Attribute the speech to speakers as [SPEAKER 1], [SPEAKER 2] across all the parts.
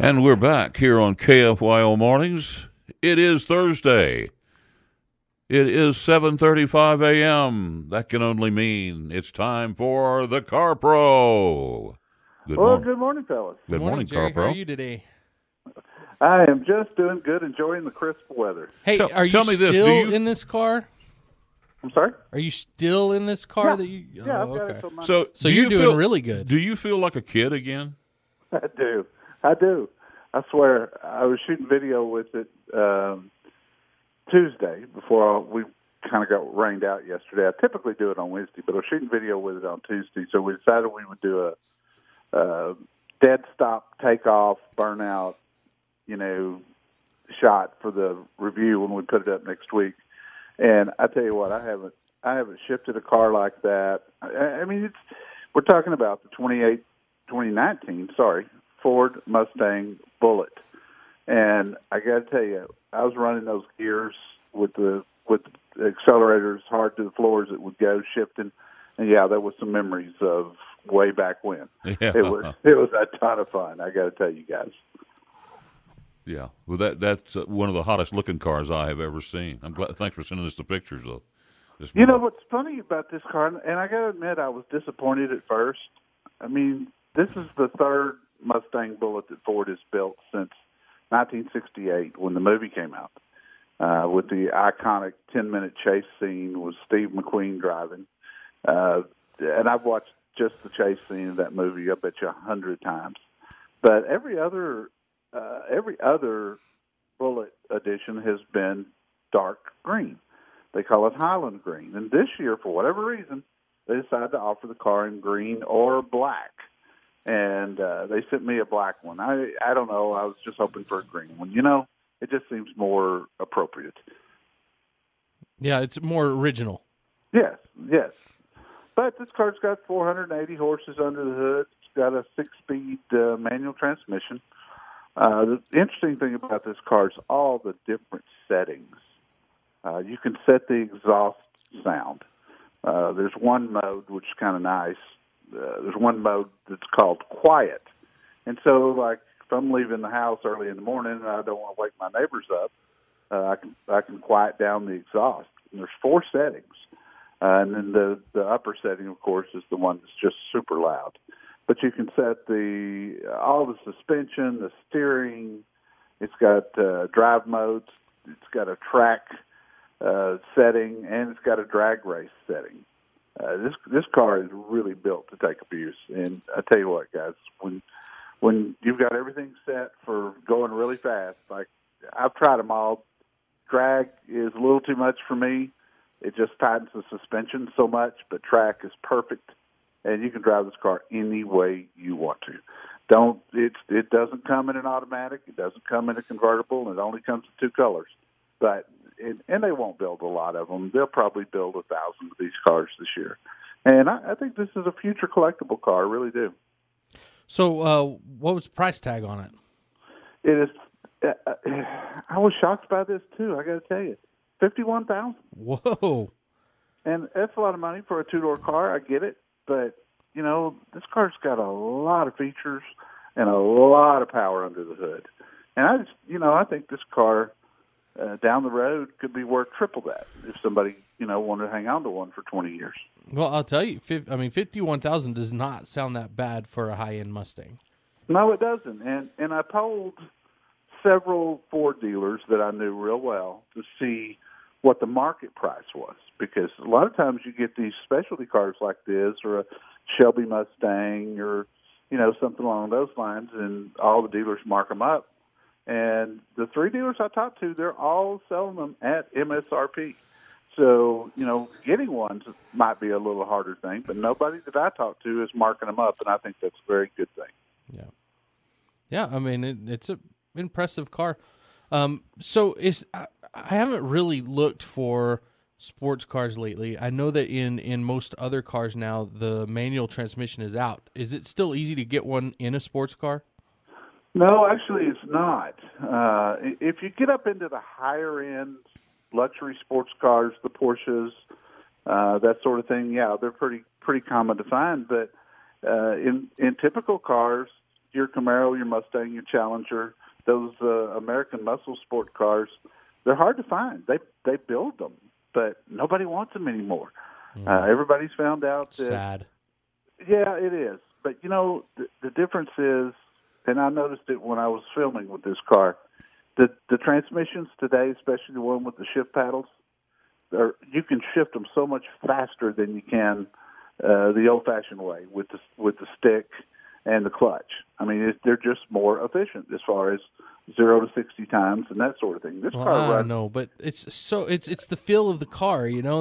[SPEAKER 1] And we're back here on KFYO Mornings. It is Thursday. It is 7:35 a.m. That can only mean it's time for the Car Pro. Good morning.
[SPEAKER 2] Good morning, fellas.
[SPEAKER 1] Good morning,
[SPEAKER 3] Jerry.
[SPEAKER 1] Car Pro.
[SPEAKER 3] How are you today?
[SPEAKER 2] I am just doing good, enjoying the crisp weather.
[SPEAKER 3] Hey, are you
[SPEAKER 1] tell me this,
[SPEAKER 3] still in this car?
[SPEAKER 2] I'm sorry?
[SPEAKER 3] Are you still in this car?
[SPEAKER 2] Yeah.
[SPEAKER 3] That you?
[SPEAKER 2] Yeah, I've got
[SPEAKER 3] okay.
[SPEAKER 2] it till Monday.
[SPEAKER 3] So
[SPEAKER 1] do
[SPEAKER 3] you're
[SPEAKER 1] you
[SPEAKER 3] doing
[SPEAKER 1] feel,
[SPEAKER 3] really good.
[SPEAKER 1] Do you feel like a kid again?
[SPEAKER 2] I do. I swear. I was shooting video with it Tuesday before we kind of got rained out yesterday. I typically do it on Wednesday, but I was shooting video with it on Tuesday, so we decided we would do a dead stop, takeoff, burnout, shot for the review when we put it up next week. And I tell you what, I haven't shifted a car like that. I mean, we're talking about the 2019 Ford Mustang Bullitt. And I got to tell you, I was running those gears with the accelerators hard to the floors that would go shifting. And yeah, there was some memories of way back when.
[SPEAKER 1] Yeah.
[SPEAKER 2] It was a ton of fun. I got to tell you guys.
[SPEAKER 1] Yeah. Well, that's one of the hottest looking cars I have ever seen. I'm glad. Thanks for sending us the pictures, though.
[SPEAKER 2] You know what's funny about this car, and I got to admit, I was disappointed at first. I mean, this is the third Mustang Bullitt that Ford has built since 1968 when the movie came out, with the iconic 10-minute chase scene with Steve McQueen driving. And I've watched just the chase scene of that movie, I bet you 100 times. But every other Bullitt edition has been dark green. They call it Highland green. And this year, for whatever reason, they decided to offer the car in green or black. And they sent me a black one. I don't know. I was just hoping for a green one. It just seems more appropriate.
[SPEAKER 3] Yeah, it's more original.
[SPEAKER 2] Yes. But this car's got 480 horses under the hood. It's got a 6-speed manual transmission. The interesting thing about this car is all the different settings. You can set the exhaust sound. There's one mode, which is kind of nice. There's one mode that's called quiet. And so, like, if I'm leaving the house early in the morning and I don't want to wake my neighbors up, I can quiet down the exhaust. And there's 4 settings. And then the upper setting, of course, is the one that's just super loud. But you can set all the suspension, the steering. It's got drive modes. It's got a track setting, and it's got a drag race setting. This car is really built to take abuse. And I tell you what, guys, when you've got everything set for going really fast, like I've tried them all, drag is a little too much for me. It just tightens the suspension so much, but track is perfect. And you can drive this car any way you want to. It doesn't come in an automatic. It doesn't come in a convertible. It only comes in 2 colors. And they won't build a lot of them. They'll probably build 1,000 of these cars this year. And I think this is a future collectible car. I really do.
[SPEAKER 3] So what was the price tag on it?
[SPEAKER 2] It is. I was shocked by this too. I got to tell you, $51,000.
[SPEAKER 3] Whoa!
[SPEAKER 2] And that's a lot of money for a 2-door car. I get it, but this car's got a lot of features and a lot of power under the hood. And I think this car down the road could be worth triple that if somebody wanted to hang on to one for 20 years.
[SPEAKER 3] Well, I'll tell you, $51,000 does not sound that bad for a high-end Mustang.
[SPEAKER 2] No, it doesn't. And I polled several Ford dealers that I knew real well to see what the market price was, because a lot of times you get these specialty cars like this or a Shelby Mustang or something along those lines, and all the dealers mark them up. And the 3 dealers I talked to, they're all selling them at MSRP. So, getting ones might be a little harder thing, but nobody that I talked to is marking them up, and I think that's a very good thing.
[SPEAKER 3] Yeah. Yeah, I mean, it's an impressive car. So I haven't really looked for sports cars lately. I know that in most other cars now, the manual transmission is out. Is it still easy to get one in a sports car?
[SPEAKER 2] No, actually, it's not. If you get up into the higher-end luxury sports cars, the Porsches, that sort of thing, yeah, they're pretty common to find. But in typical cars, your Camaro, your Mustang, your Challenger, those American muscle sport cars, they're hard to find. They build them, but nobody wants them anymore. Everybody's found out that.
[SPEAKER 3] Sad.
[SPEAKER 2] Yeah, it is. But, you know, the difference is, and I noticed it when I was filming with this car, the transmissions today, especially the one with the shift paddles, you can shift them so much faster than you can the old-fashioned way with the stick and the clutch. I mean, they're just more efficient as far as 0 to 60 times and that sort of thing. This car runs.
[SPEAKER 3] No, but it's the feel of the car, you know,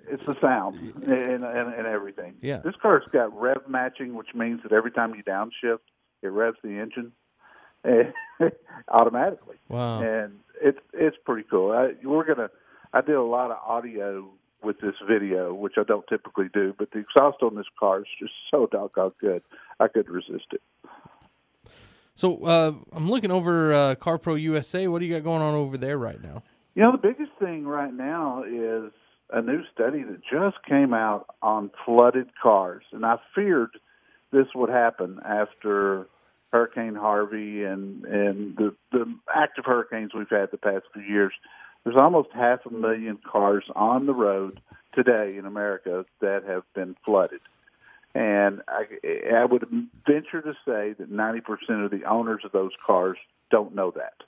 [SPEAKER 2] it's the sound and everything.
[SPEAKER 3] Yeah.
[SPEAKER 2] This car's got rev matching, which means that every time you downshift, it revs the engine automatically.
[SPEAKER 3] Wow.
[SPEAKER 2] And it's pretty cool. I did a lot of audio with this video, which I don't typically do, but the exhaust on this car is just so doggone good. I couldn't resist it.
[SPEAKER 3] So I'm looking over Car Pro USA. What do you got going on over there right now?
[SPEAKER 2] You know, the biggest thing right now is a new study that just came out on flooded cars. And I feared this would happen after Hurricane Harvey and the active hurricanes we've had the past few years. There's almost 500,000 cars on the road today in America that have been flooded. And I would venture to say that 90% of the owners of those cars don't know that.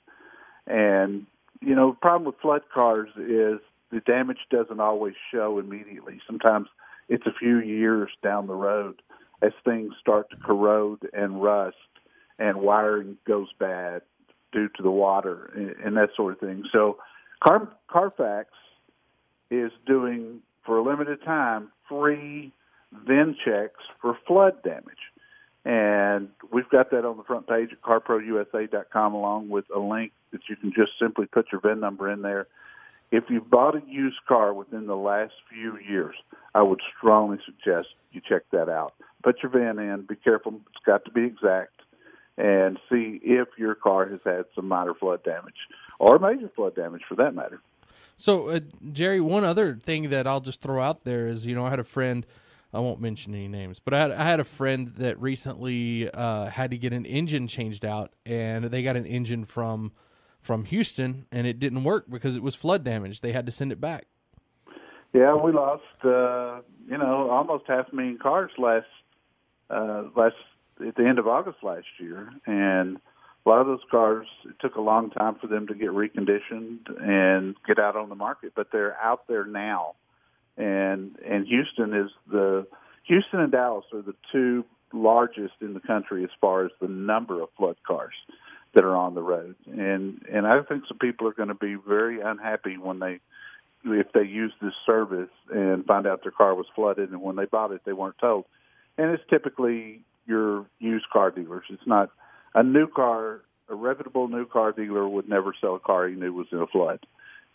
[SPEAKER 2] And, you know, the problem with flood cars is the damage doesn't always show immediately. Sometimes it's a few years down the road as things start to corrode and rust and wiring goes bad due to the water and that sort of thing. So Carfax is doing, for a limited time, free VIN checks for flood damage. And we've got that on the front page at carprousa.com, along with a link that you can just simply put your VIN number in there. If you bought a used car within the last few years, I would strongly suggest you check that out. Put your VIN in, be careful, it's got to be exact, and see if your car has had some minor flood damage, or major flood damage for that matter.
[SPEAKER 3] So, Jerry, one other thing that I'll just throw out there is, you know, I had a friend, I won't mention any names, but I had a friend that recently had to get an engine changed out, and they got an engine from Houston, and it didn't work because it was flood damage. They had to send it back.
[SPEAKER 2] Yeah, we lost, almost 500,000 cars at the end of August last year, and a lot of those cars, it took a long time for them to get reconditioned and get out on the market, but they're out there now. And Houston and Dallas are the two largest in the country as far as the number of flood cars that are on the road. And I think some people are going to be very unhappy if they use this service and find out their car was flooded, and when they bought it, they weren't told. And it's typically your used car dealers. It's not a new car. A reputable new car dealer would never sell a car he knew was in a flood.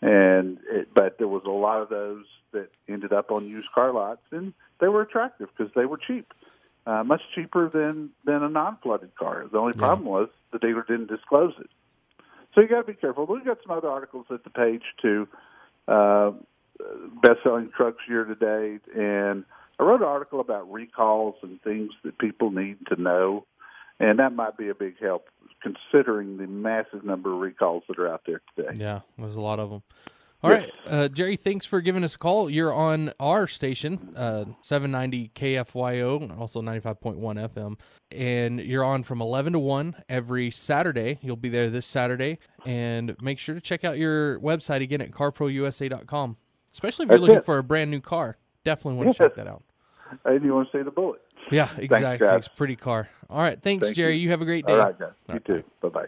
[SPEAKER 2] But there was a lot of those that ended up on used car lots, and they were attractive because they were cheap, much cheaper than a non-flooded car. The only problem was the dealer didn't disclose it. So you got to be careful. We've got some other articles at the page too, best-selling trucks year to date, and I wrote an article about recalls and things that people need to know, and that might be a big help considering the massive number of recalls that are out there today.
[SPEAKER 3] Yeah, there's a lot of them. All right, Jerry, thanks for giving us a call. You're on our station, 790 KFYO, and also 95.1 FM, and you're on from 11 to 1 every Saturday. You'll be there this Saturday, and make sure to check out your website again at carprousa.com, especially if you're looking for a brand new car. Definitely want to check that out.
[SPEAKER 2] And you want to see the Bullitt.
[SPEAKER 3] Yeah, exactly. It's a pretty car. All right, thanks, Jerry. You have a great day.
[SPEAKER 2] All right, guys. You too. Bye-bye.